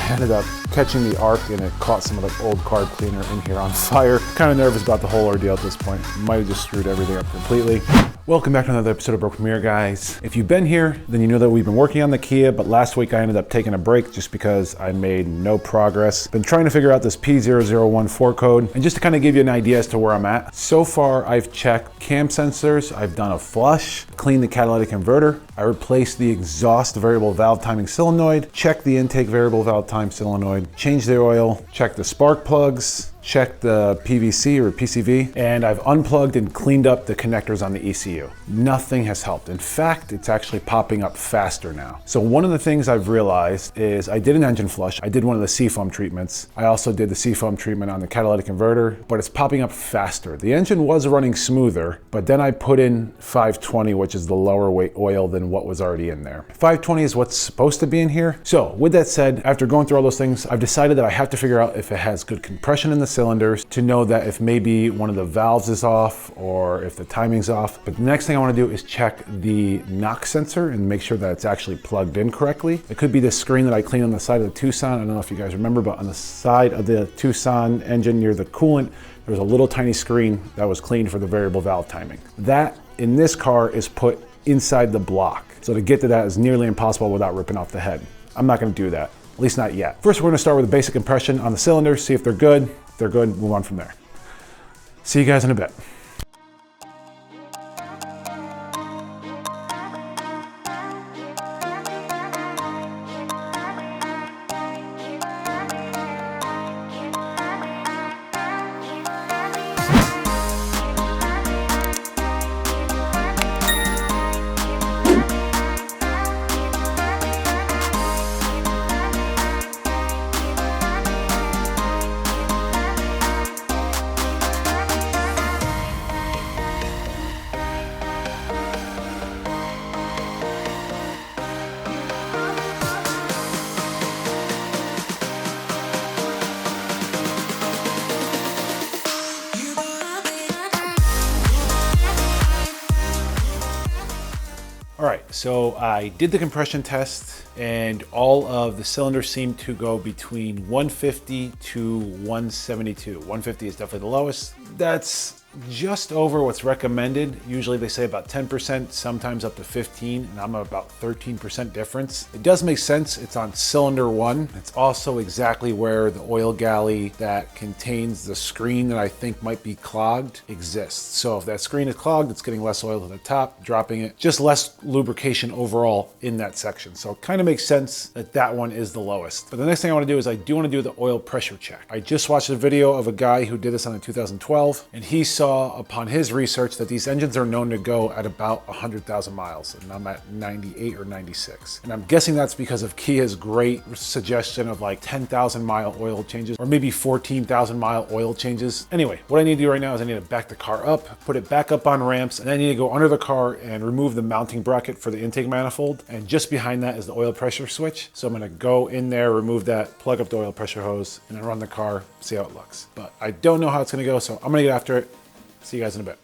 I ended up catching the arc and it caught some of the old carb cleaner in here on fire. Kind of nervous about the whole ordeal at this point. Might have just screwed everything up completely. Welcome back to another episode of Broken Mirror, guys. If you've been here, then you know that we've been working on the Kia, but last week I ended up taking a break just because I made no progress. Been trying to figure out this P0014 code, and just to kind of give you an idea as to where I'm at. So far, I've checked cam sensors, I've done a flush, cleaned the catalytic converter, I replaced the exhaust variable valve timing solenoid, checked the intake variable valve time solenoid, changed the oil, checked the spark plugs, checked the PVC or PCV, and I've unplugged and cleaned up the connectors on the ECU. Nothing has helped. In fact, it's actually popping up faster now. So one of the things I've realized is I did an engine flush. I did one of the seafoam treatments. I also did the seafoam treatment on the catalytic converter, but it's popping up faster. The engine was running smoother, but then I put in 520, which is the lower weight oil than what was already in there. 520 is what's supposed to be in here. So with that said, after going through all those things, I've decided that I have to figure out if it has good compression in the cylinders to know that if maybe one of the valves is off or if the timing's off. But the next thing I want to do is check the knock sensor and make sure that it's actually plugged in correctly. It could be this screen that I cleaned on the side of the Tucson. I don't know if you guys remember, but on the side of the Tucson engine near the coolant, there's a little tiny screen that was cleaned for the variable valve timing. That in this car is put inside the block. So to get to that is nearly impossible without ripping off the head. I'm not going to do that, at least not yet. First, we're going to start with the basic compression on the cylinders, see if they're good. If they're good, move on from there. See you guys in a bit. All right, so I did the compression test and all of the cylinders seem to go between 150 to 172. 150 is definitely the lowest. That's just over what's recommended. Usually they say about 10%, sometimes up to 15, and I'm about 13% difference. It does make sense. It's on cylinder 1. It's also exactly where the oil galley that contains the screen that I think might be clogged exists. So if that screen is clogged, it's getting less oil to the top, dropping it, just less lubrication overall in that section. So it kind of makes sense that that one is the lowest. But the next thing I want to do is I do want to do the oil pressure check. I just watched a video of a guy who did this on a 2012, and he saw upon his research that these engines are known to go at about 100,000 miles, and I'm at 98 or 96. And I'm guessing that's because of Kia's great suggestion of like 10,000 mile oil changes, or maybe 14,000 mile oil changes. Anyway, what I need to do right now is I need to back the car up, put it back up on ramps, and then I need to go under the car and remove the mounting bracket for the intake manifold. And just behind that is the oil pressure switch. So I'm gonna go in there, remove that, plug up the oil pressure hose, and then run the car, see how it looks. But I don't know how it's gonna go, so I'm gonna get after it. See you guys in a bit.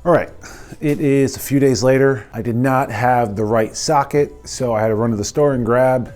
All right, it is a few days later. I did not have the right socket, so I had to run to the store and grab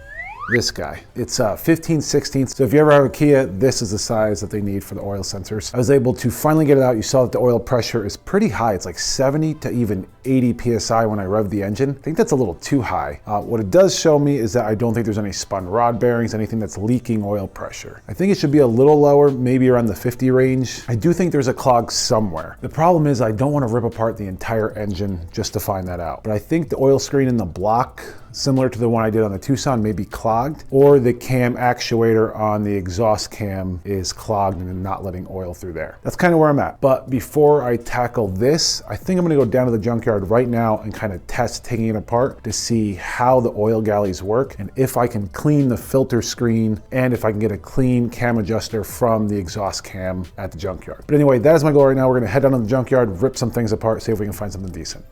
this guy. It's 15/16. So if you ever have a Kia, this is the size that they need for the oil sensors. I was able to finally get it out. You saw that the oil pressure is pretty high. It's like 70 to even 80 PSI when I rev the engine. I think that's a little too high. What it does show me is that I don't think there's any spun rod bearings, anything that's leaking oil pressure. I think it should be a little lower, maybe around the 50 range. I do think there's a clog somewhere. The problem is I don't want to rip apart the entire engine just to find that out. But I think the oil screen in the block, similar to the one I did on the Tucson, may be clogged, or the cam actuator on the exhaust cam is clogged and not letting oil through there. That's kind of where I'm at. But before I tackle this, I think I'm gonna go down to the junkyard right now and kind of test taking it apart to see how the oil galleys work and if I can clean the filter screen and if I can get a clean cam adjuster from the exhaust cam at the junkyard. But anyway, that is my goal right now. We're gonna head down to the junkyard, rip some things apart, see if we can find something decent.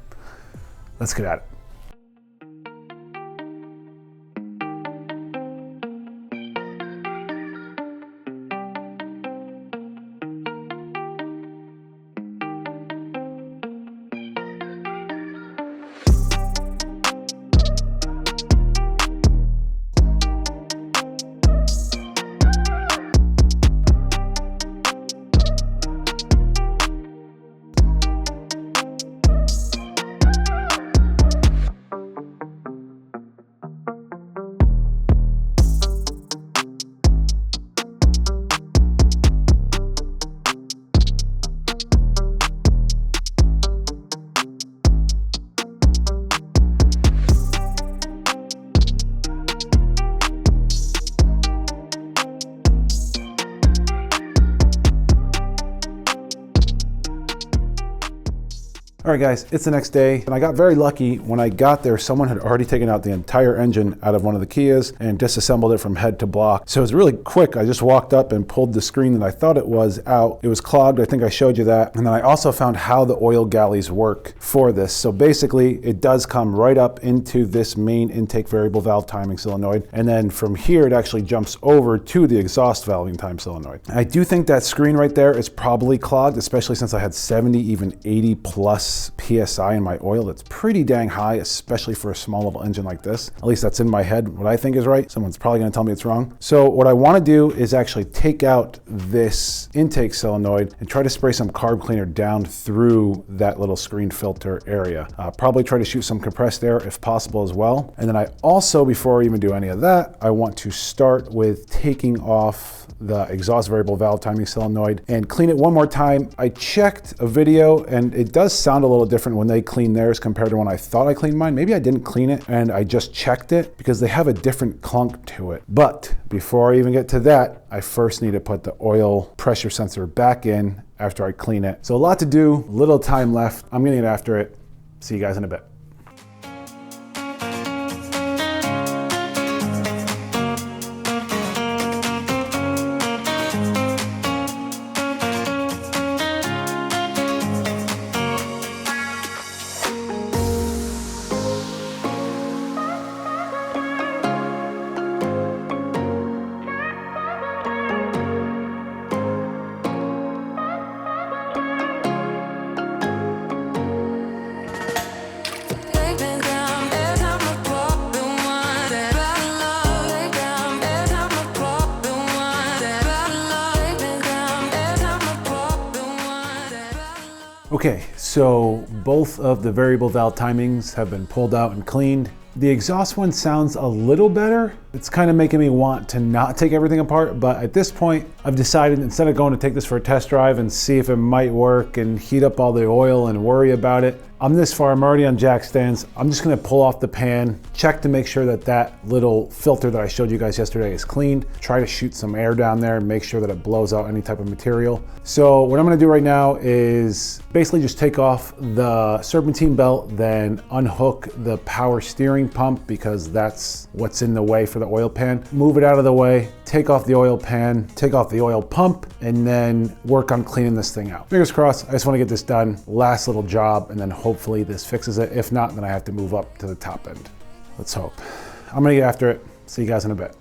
Let's get at it. All right guys, it's the next day and I got very lucky. When I got there, someone had already taken out the entire engine out of one of the Kias and disassembled it from head to block. So it was really quick. I just walked up and pulled the screen that I thought it was out. It was clogged. I think I showed you that. And then I also found how the oil galleys work for this. So basically it does come right up into this main intake variable valve timing solenoid. And then from here, it actually jumps over to the exhaust valving time solenoid. I do think that screen right there is probably clogged, especially since I had 70, even 80 plus PSI in my oil. That's pretty dang high, especially for a small little engine like this. At least that's in my head. What I think is right. Someone's probably going to tell me it's wrong. So what I want to do is actually take out this intake solenoid and try to spray some carb cleaner down through that little screen filter area. Probably try to shoot some compressed air if possible as well. And then I also, before I even do any of that, I want to start with taking off the exhaust variable valve timing solenoid and clean it one more time. I checked a video and it does sound a little different when they clean theirs compared to when I thought I cleaned mine. Maybe I didn't clean it and I just checked it because they have a different clunk to it. But before I even get to that, I first need to put the oil pressure sensor back in after I clean it. So a lot to do, little time left. I'm gonna get after it. See you guys in a bit. Okay, so both of the variable valve timings have been pulled out and cleaned. The exhaust one sounds a little better. It's kind of making me want to not take everything apart, but at this point, I've decided instead of going to take this for a test drive and see if it might work and heat up all the oil and worry about it, I'm this far, I'm already on jack stands. I'm just gonna pull off the pan, check to make sure that that little filter that I showed you guys yesterday is cleaned, try to shoot some air down there and make sure that it blows out any type of material. So what I'm gonna do right now is basically just take off the serpentine belt, then unhook the power steering pump because that's what's in the way for the oil pan. Move it out of the way, take off the oil pan, take off the oil pump, and then work on cleaning this thing out. Fingers crossed, I just wanna get this done. Last little job, and then hopefully this fixes it. If not, then I have to move up to the top end. Let's hope. I'm gonna get after it. See you guys in a bit.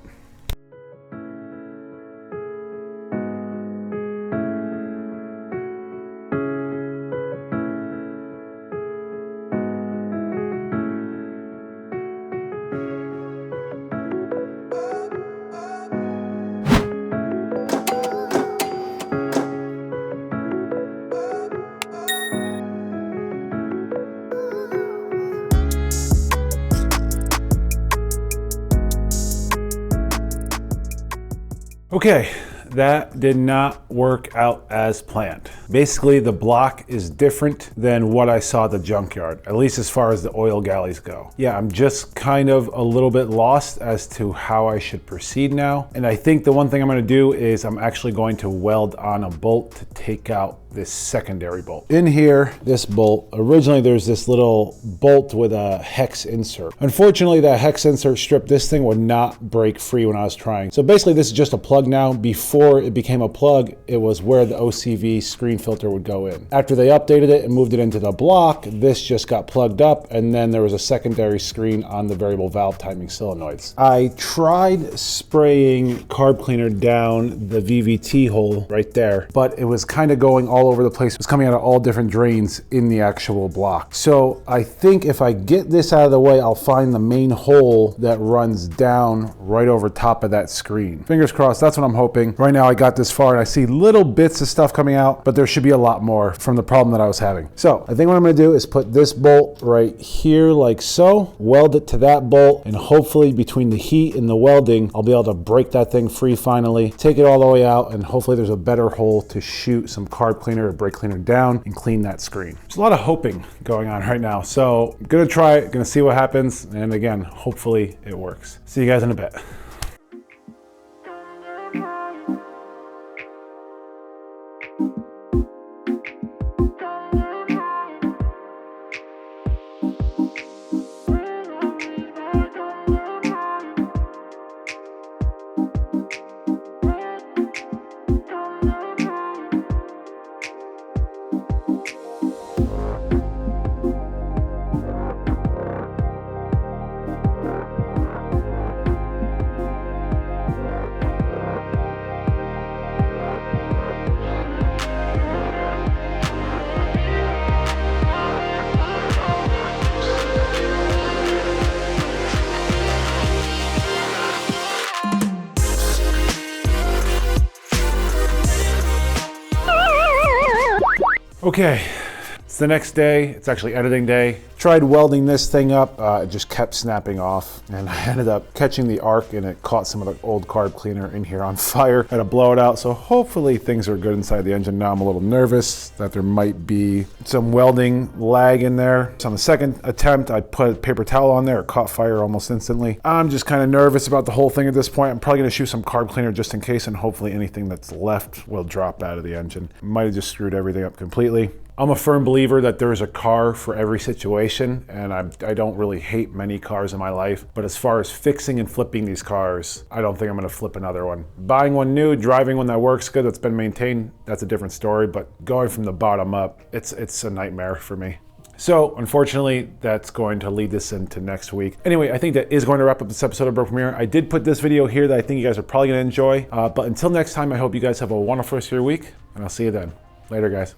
Okay, that did not work out as planned. Basically, the block is different than what I saw at the junkyard, at least as far as the oil galleys go. Yeah, I'm just kind of a little bit lost as to how I should proceed now. And I think the one thing I'm gonna do is I'm actually going to weld on a bolt to take out this secondary bolt. In here, this bolt, originally there's this little bolt with a hex insert. Unfortunately, that hex insert strip, this thing would not break free when I was trying. So basically this is just a plug now. Before it became a plug, it was where the OCV screen filter would go in. After they updated it and moved it into the block, this just got plugged up, and then there was a secondary screen on the variable valve timing solenoids. I tried spraying carb cleaner down the VVT hole right there, but it was kind of going all over the place. It was coming out of all different drains in the actual block. So I think if I get this out of the way, I'll find the main hole that runs down right over top of that screen. Fingers crossed, that's what I'm hoping. Right now I got this far and I see little bits of stuff coming out, but there should be a lot more from the problem that I was having. So I think what I'm gonna do is put this bolt right here like so, weld it to that bolt, and hopefully between the heat and the welding, I'll be able to break that thing free finally, take it all the way out, and hopefully there's a better hole to shoot some carb cleaner or brake cleaner down and clean that screen. There's a lot of hoping going on right now. So I'm gonna try it, gonna see what happens. And again, hopefully it works. See you guys in a bit. Okay, it's the next day. It's actually editing day. Tried welding this thing up. It just kept snapping off, and I ended up catching the arc, and it caught some of the old carb cleaner in here on fire. Had to blow it out, so hopefully things are good inside the engine. Now I'm a little nervous that there might be some welding lag in there. So on the second attempt, I put a paper towel on there. It caught fire almost instantly. I'm just kind of nervous about the whole thing at this point. I'm probably gonna shoot some carb cleaner just in case, and hopefully anything that's left will drop out of the engine. Might have just screwed everything up completely. I'm a firm believer that there is a car for every situation, and I don't really hate many cars in my life, but as far as fixing and flipping these cars, I don't think I'm gonna flip another one. Buying one new, driving one that works good, that's been maintained, that's a different story, but going from the bottom up, it's a nightmare for me. So unfortunately, that's going to lead us into next week. Anyway, I think that is going to wrap up this episode of Broke Premiere. I did put this video here that I think you guys are probably gonna enjoy, but until next time, I hope you guys have a wonderful rest of your week, and I'll see you then. Later, guys.